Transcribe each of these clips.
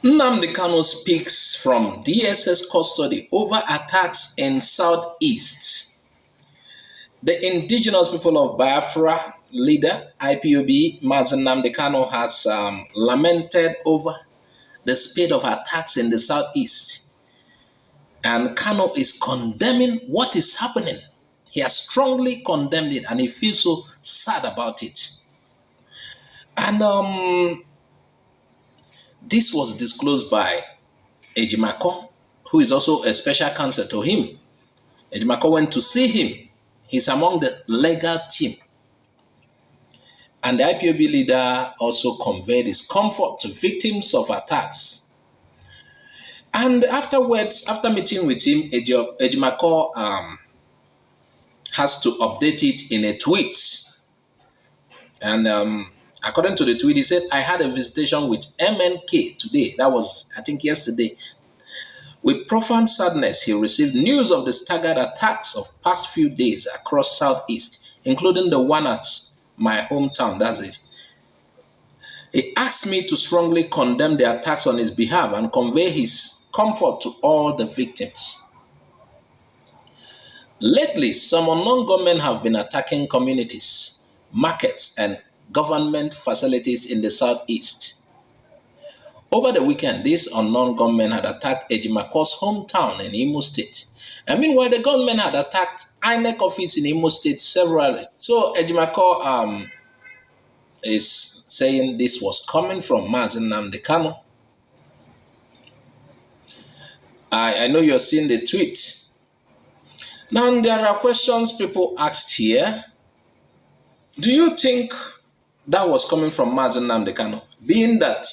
Nnamdi Kanu speaks from DSS custody over attacks in Southeast. The indigenous people of Biafra leader, IPOB, Nnamdi Kanu, has lamented over the spate of attacks in the Southeast. And Kanu is condemning what is happening. He has strongly condemned it and he feels so sad about it. And this was disclosed by Ejimakor, who is also a special counsel to him. Ejimakor went to see him. He's among the legal team. And the IPOB leader also conveyed his comfort to victims of attacks. And afterwards, after meeting with him, Ejimakor has to update it in a tweet. And according to the tweet, he said, I had a visitation with MNK today. That was, I think, yesterday. With profound sadness, he received news of the staggered attacks of past few days across Southeast, including the one at my hometown. That's it. He asked me to strongly condemn the attacks on his behalf and convey his comfort to all the victims. Lately, some unknown gunmen have been attacking communities, markets, and government facilities in the Southeast. Over the weekend, these unknown gunmen had attacked Ejimakor's hometown in Imo State. And meanwhile, the gunmen had attacked INEC office in Imo State severally. So Ejimakor is saying this was coming from Nnamdi Kanu. I know you're seeing the tweet. Now, there are questions people asked here. Do you think that was coming from Nnamdi Kanu? Being that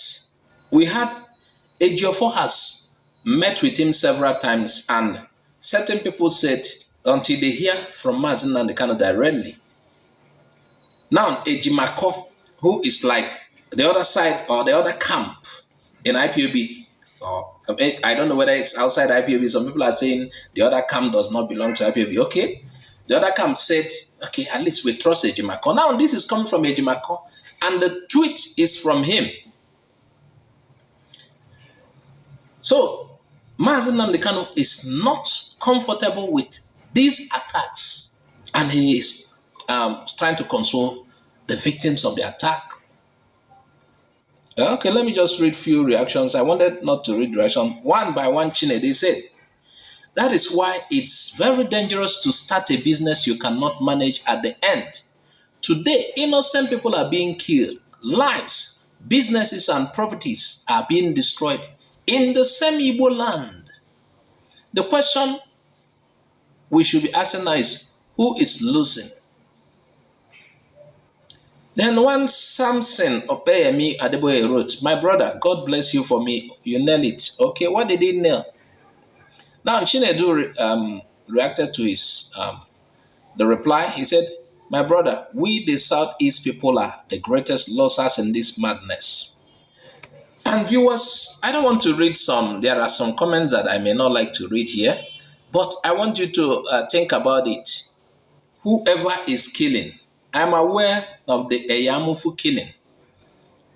we had Ejiofor has met with him several times, and certain people said until they hear from Nnamdi Kanu directly. Now, Ejimakor, who is like the other side or the other camp in IPOB, or I don't know whether it's outside IPOB. Some people are saying the other camp does not belong to IPOB. Okay. The other camp said, okay, at least we trust Ejimakor. Now, this is coming from Ejimakor, and the tweet is from him. So, Nnamdi Kanu is not comfortable with these attacks, and he is trying to console the victims of the attack. Okay, let me just read few reactions. I wanted not to read reaction. One by one, they said, that is why it's very dangerous to start a business you cannot manage at the end. Today, innocent people are being killed. Lives, businesses, and properties are being destroyed in the same Igbo land. The question we should be asking now is, who is losing? Then one Samson Opeyemi Adeboye wrote, my brother, God bless you for me. You nailed it. Okay, what did he nail? Now, Chinedu reacted to his the reply. He said, my brother, we the Southeast people are the greatest losers in this madness. And viewers, I don't want to read there are some comments that I may not like to read here, but I want you to think about it. Whoever is killing, I'm aware of the Eyamufu killing,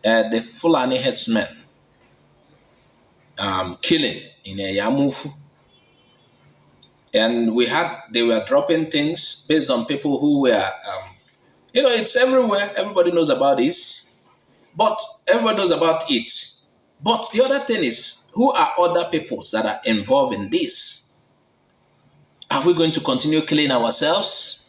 the Fulani headsmen killing in Eyamufu. And they were dropping things based on people who were, it's everywhere. Everybody knows about this, but everybody knows about it. But the other thing is, who are other peoples that are involved in this? Are we going to continue killing ourselves?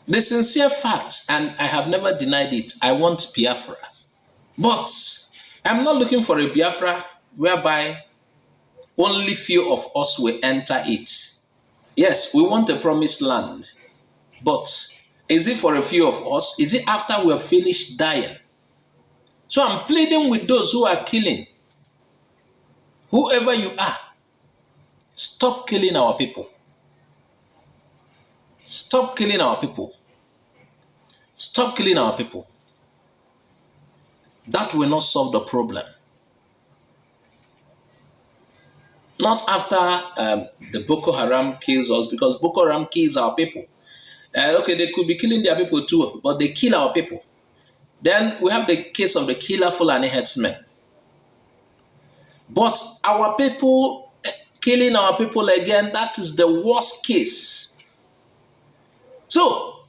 The sincere fact, and I have never denied it, I want Biafra. But I'm not looking for a Biafra whereby only few of us will enter it. Yes, we want a promised land, but is it for a few of us? Is it after we're finished dying? So I'm pleading with those who are killing. Whoever you are, stop killing our people. Stop killing our people. Stop killing our people. That will not solve the problem. Not after the Boko Haram kills us, because Boko Haram kills our people. Okay, they could be killing their people too, but they kill our people. Then we have the case of the killer Fulani herdsmen. But our people, killing our people again, that is the worst case. So,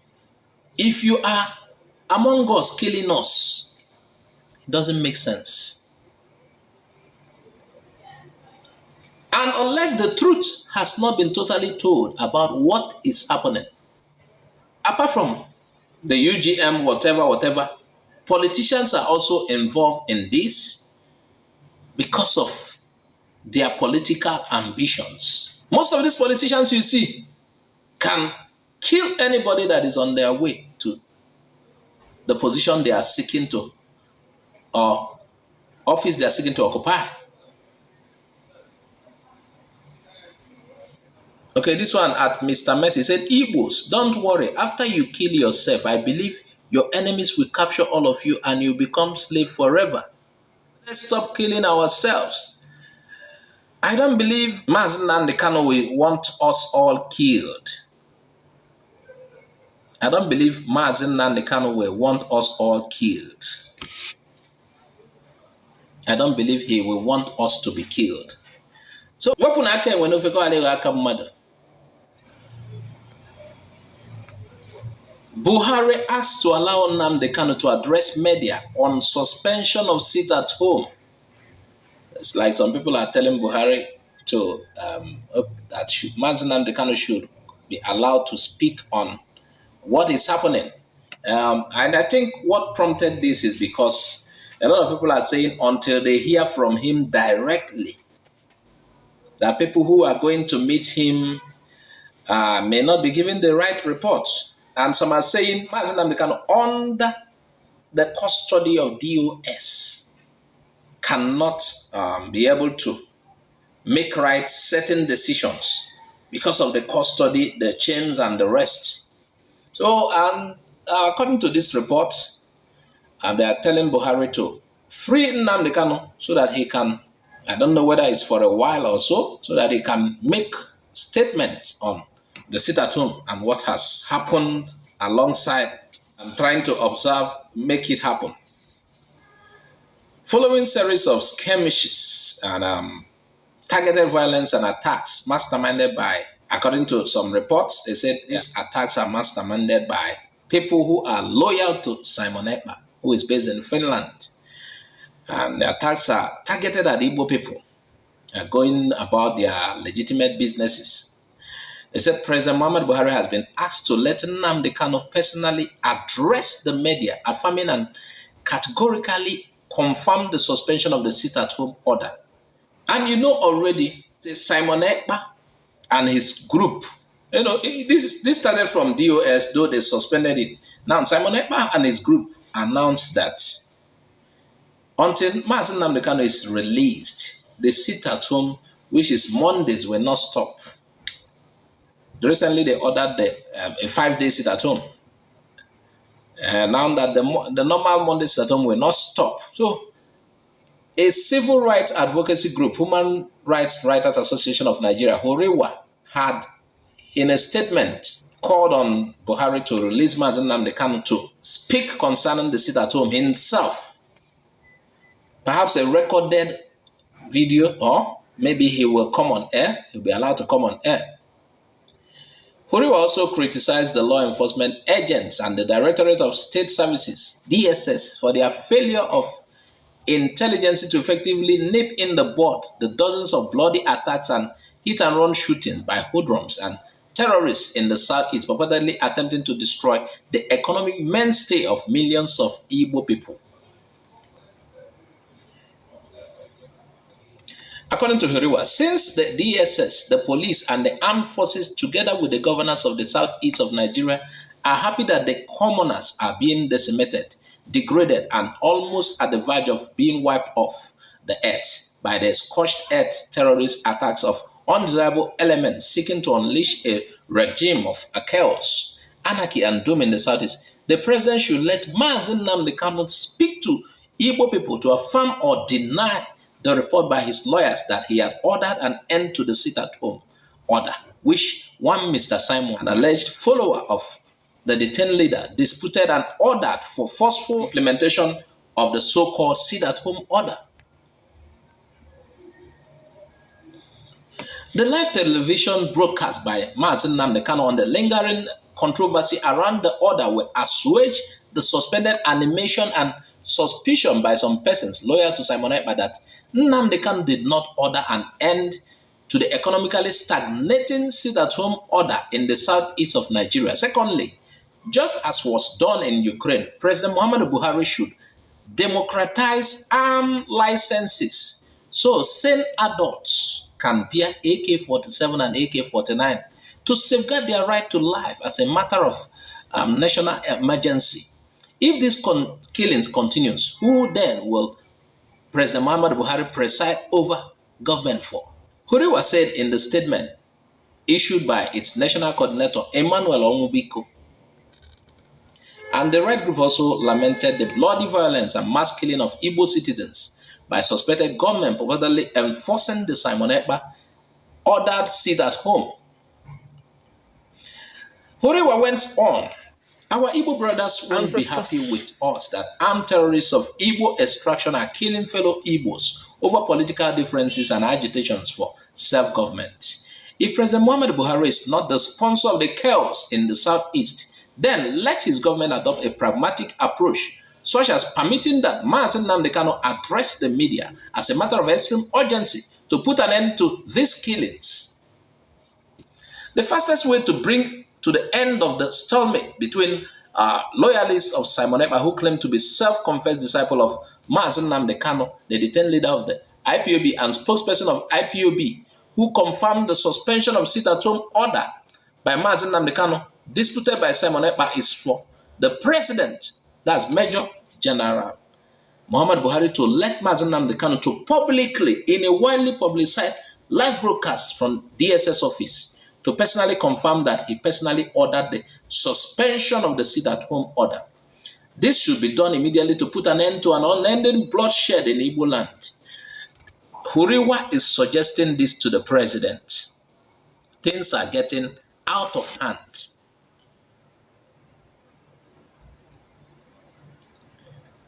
if you are among us killing us, it doesn't make sense. And unless the truth has not been totally told about what is happening, apart from the UGM, whatever, politicians are also involved in this because of their political ambitions. Most of these politicians you see can kill anybody that is on their way to the position they are seeking to, or office they are seeking to occupy. Okay, this one at Mr. Messi said, Igbos, don't worry. After you kill yourself, I believe your enemies will capture all of you and you become slave forever. Let's stop killing ourselves. I don't believe Nnamdi Kanu will want us all killed. I don't believe Nnamdi Kanu will want us all killed. I don't believe he will want us to be killed. So, Buhari asked to allow Nnamdi Kanu to address media on suspension of sit at home. It's like some people are telling Buhari to that Nnamdi Kanu should be allowed to speak on what is happening. And I think what prompted this is because a lot of people are saying until they hear from him directly, that people who are going to meet him may not be given the right reports. And some are saying Nnamdi Kanu under the custody of DOS cannot be able to make right certain decisions because of the custody, the chains, and the rest. So, according to this report, they are telling Buhari to free Nnamdi Kanu so that he can, I don't know whether it's for a while or so that he can make statements on the sit at home and what has happened alongside and trying to observe, make it happen. Following series of skirmishes and targeted violence and attacks masterminded by, according to some reports, they said these attacks are masterminded by people who are loyal to Simon Ekpa, who is based in Finland. And the attacks are targeted at Igbo people, going about their legitimate businesses. They said President Muhammad Buhari has been asked to let Nnamdi Kanu personally address the media, affirming and categorically confirm the suspension of the sit-at-home order. And you know already, Simon Ekpa and his group, you know, this started from DOS, though they suspended it. Now, Simon Ekpa and his group announced that until Nnamdi Kanu is released, the sit-at-home, which is Mondays, will not stop. Recently, they ordered a 5-day sit-at-home. Now that the normal Monday sit-at-home will not stop. So, a civil rights advocacy group, Human Rights Writers Association of Nigeria, HURIWA, had, in a statement, called on Buhari to release Nnamdi Kanu to speak concerning the sit-at-home himself. Perhaps a recorded video, or maybe he will come on air. He'll be allowed to come on air. HURIWA also criticized the law enforcement agents and the Directorate of State Services, DSS, for their failure of intelligence to effectively nip in the bud the dozens of bloody attacks and hit-and-run shootings by hoodlums and terrorists in the Southeast, purportedly attempting to destroy the economic mainstay of millions of Igbo people. According to HURIWA, since the DSS, the police, and the armed forces, together with the governors of the southeast of Nigeria, are happy that the commoners are being decimated, degraded, and almost at the verge of being wiped off the earth by the scorched earth terrorist attacks of undesirable elements seeking to unleash a regime of chaos, anarchy, and doom in the southeast, the president should let Nnamdi Kanu speak to Igbo people to affirm or deny the report by his lawyers that he had ordered an end to the sit-at-home order, which one Mr. Simon, an alleged follower of the detained leader, disputed and ordered for forceful implementation of the so-called sit-at-home order. The live television broadcast by Nnamdi Kanu on the lingering controversy around the order will assuage the suspended animation and suspicion by some persons loyal to Simon Ekpa that Nnamdi Kanu did not order an end to the economically stagnating sit-at-home order in the southeast of Nigeria. Secondly, just as was done in Ukraine, President Buhari should democratize arm licenses so sane adults can bear AK-47 and AK-49 to safeguard their right to life as a matter of national emergency. If this killings continues, who then will President Buhari preside over government for? HURIWA said in the statement issued by its national coordinator, Emmanuel Onwubiko. And the Red Group also lamented the bloody violence and mass killing of Igbo citizens by suspected gunmen purportedly enforcing the Simon Ekpa ordered sit at home. HURIWA went on, our Igbo brothers won't be happy with us that armed terrorists of Igbo extraction are killing fellow Igbos over political differences and agitations for self-government. If President Buhari is not the sponsor of the chaos in the southeast, then let his government adopt a pragmatic approach, such as permitting that Nnamdi Kanu address the media as a matter of extreme urgency to put an end to these killings. The fastest way to bring to the end of the stalemate between loyalists of Simon Ekpa who claim to be self-confessed disciple of Nnamdi Kanu, the detained leader of the IPOB and spokesperson of IPOB, who confirmed the suspension of sit-at-home order by Nnamdi Kanu, disputed by Simon Ekpa, is for the president, that's Major General Muhammad Buhari, to let Nnamdi Kanu to publicly, in a widely publicized live broadcast from DSS office, to personally confirm that he personally ordered the suspension of the sit-at-home order. This should be done immediately to put an end to an unending bloodshed in Igbo land. HURIWA is suggesting this to the president. Things are getting out of hand.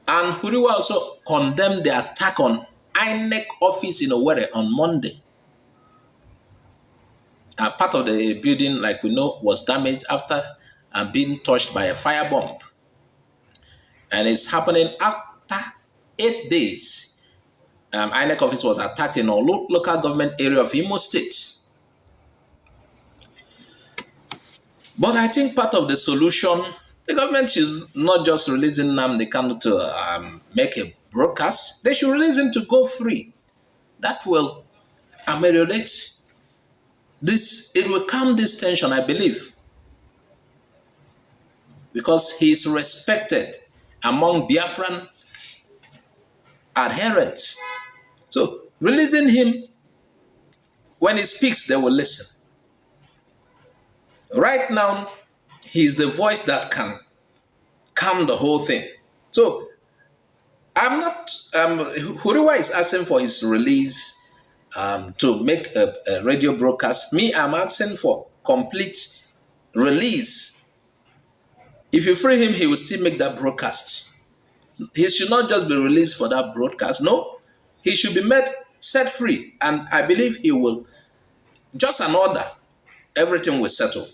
And HURIWA also condemned the attack on INEC office in Owerri on Monday. Part of the building, like we know, was damaged after being touched by a firebomb. And it's happening after 8 days. INEC office was attacked in a local government area of Imo State. But I think part of the solution, the government is not just releasing Nnamdi Kanu to make a broadcast. They should release him to go free. That will ameliorate this. It will calm this tension, I believe, because he is respected among Biafran adherents. So releasing him, when he speaks, they will listen. Right now, he is the voice that can calm the whole thing. So I'm not, HURIWA is asking for his release to make a radio broadcast. Me, I'm asking for complete release. If you free him, he will still make that broadcast. He should not just be released for that broadcast. No, he should be set free. And I believe he will, just an order, everything will settle.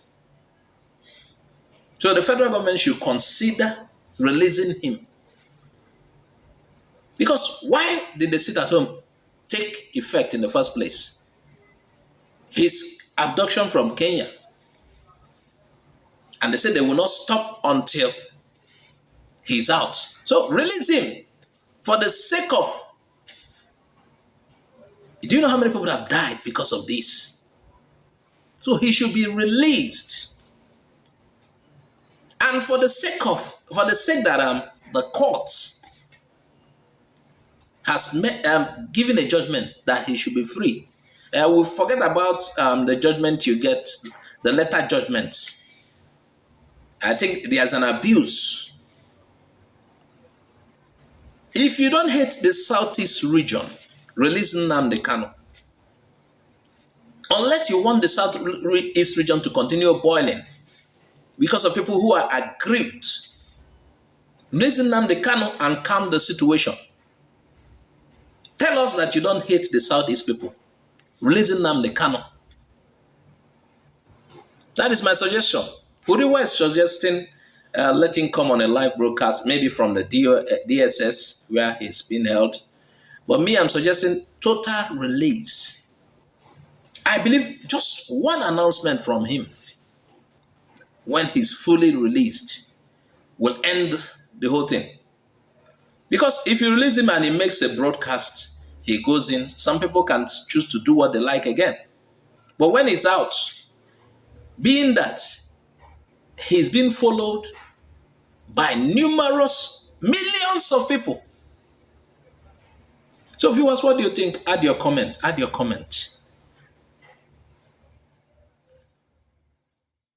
So the federal government should consider releasing him. Because why did the sit-at-home take effect in the first place? His abduction from Kenya. And they said they will not stop until he's out. So release him for the sake of... Do you know how many people have died because of this? So he should be released. And for the sake that the courts has given a judgment that he should be free. We forget about the judgment you get, the letter judgments. I think there's an abuse. If you don't hate the Southeast region, release Nnamdi Kanu. Unless you want the Southeast region to continue boiling, because of people who are aggrieved. Release Nnamdi Kanu and calm the situation. Tell us that you don't hate the Southeast people. Release Nnamdi Kanu. That is my suggestion. HURIWA is suggesting let him come on a live broadcast, maybe from the DSS where he's been held. But me, I'm suggesting total release. I believe just one announcement from him when he's fully released will end the whole thing. Because if you release him and he makes a broadcast, he goes in, some people can choose to do what they like again. But when he's out, being that he's been followed by numerous millions of people. So viewers, what do you think? Add your comment. Add your comment.